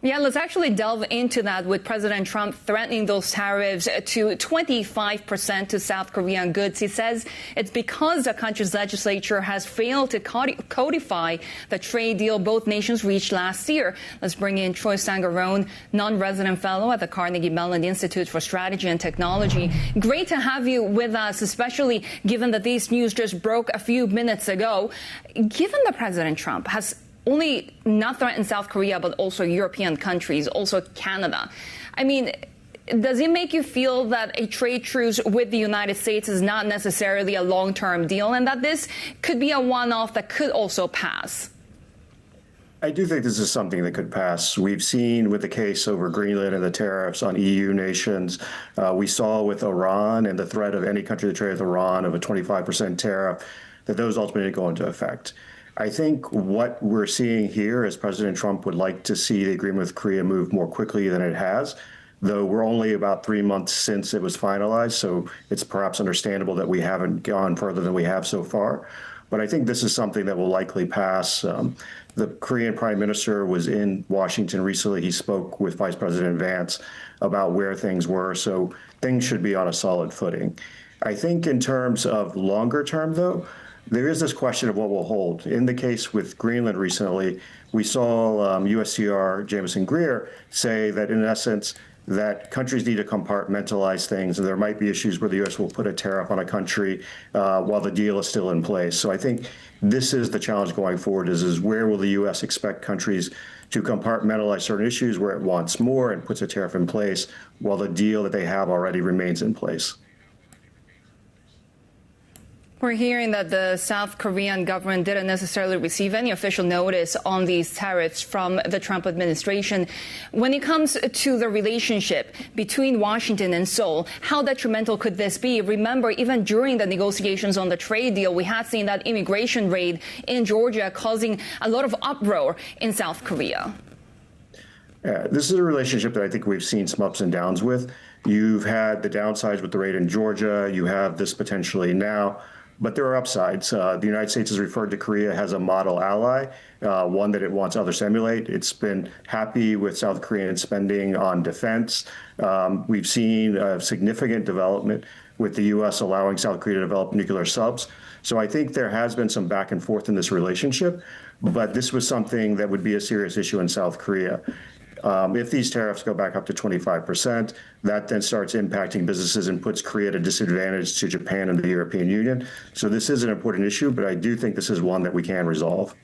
Yeah, let's actually delve into that with President Trump threatening those tariffs to 25% to South Korean goods. He says it's because the country's legislature has failed to codify the trade deal both nations reached last year. Let's bring in Troy Stangarone, non-resident fellow at the Carnegie Mellon Institute for Strategy and Technology. Great to have you with us, especially given that these news just broke a few minutes ago. Given that President Trump has only not threatened South Korea, but also European countries, also Canada. I mean, does it make you feel that a trade truce with the United States is not necessarily a long-term deal and that this could be a one-off that could also pass? I do think this is something that could pass. We've seen with the case over Greenland and the tariffs on EU nations. We saw with Iran and the threat of any country to trade with Iran of a 25% tariff, that those ultimately go into effect. I think what we're seeing here is President Trump would like to see the agreement with Korea move more quickly than it has, though we're only about 3 months since it was finalized, so it's perhaps understandable that we haven't gone further than we have so far. But I think this is something that will likely pass. The Korean Prime Minister was in Washington recently. He spoke with Vice President Vance about where things were, so things should be on a solid footing. I think in terms of longer term, though, there is this question of what will hold. In the case with Greenland recently, we saw USTR Jameson Greer say that, in essence, that countries need to compartmentalize things, and there might be issues where the U.S. will put a tariff on a country while the deal is still in place. So I think this is the challenge going forward, is where will the U.S. expect countries to compartmentalize certain issues where it wants more and puts a tariff in place while the deal that they have already remains in place. We're hearing that the South Korean government didn't necessarily receive any official notice on these tariffs from the Trump administration. When it comes to the relationship between Washington and Seoul, how detrimental could this be? Remember, even during the negotiations on the trade deal, we had seen that immigration raid in Georgia causing a lot of uproar in South Korea. Yeah, this is a relationship that I think we've seen some ups and downs with. You've had the downsides with the raid in Georgia. You have this potentially now. But there are upsides. The United States has referred to Korea as a model ally, one that it wants others to emulate. It's been happy with South Korean spending on defense. We've seen a significant development with the U.S. allowing South Korea to develop nuclear subs. So I think there has been some back and forth in this relationship, but this was something that would be a serious issue in South Korea. If these tariffs go back up to 25%, that then starts impacting businesses and puts Korea at a disadvantage to Japan and the European Union. So this is an important issue, but I do think this is one that we can resolve.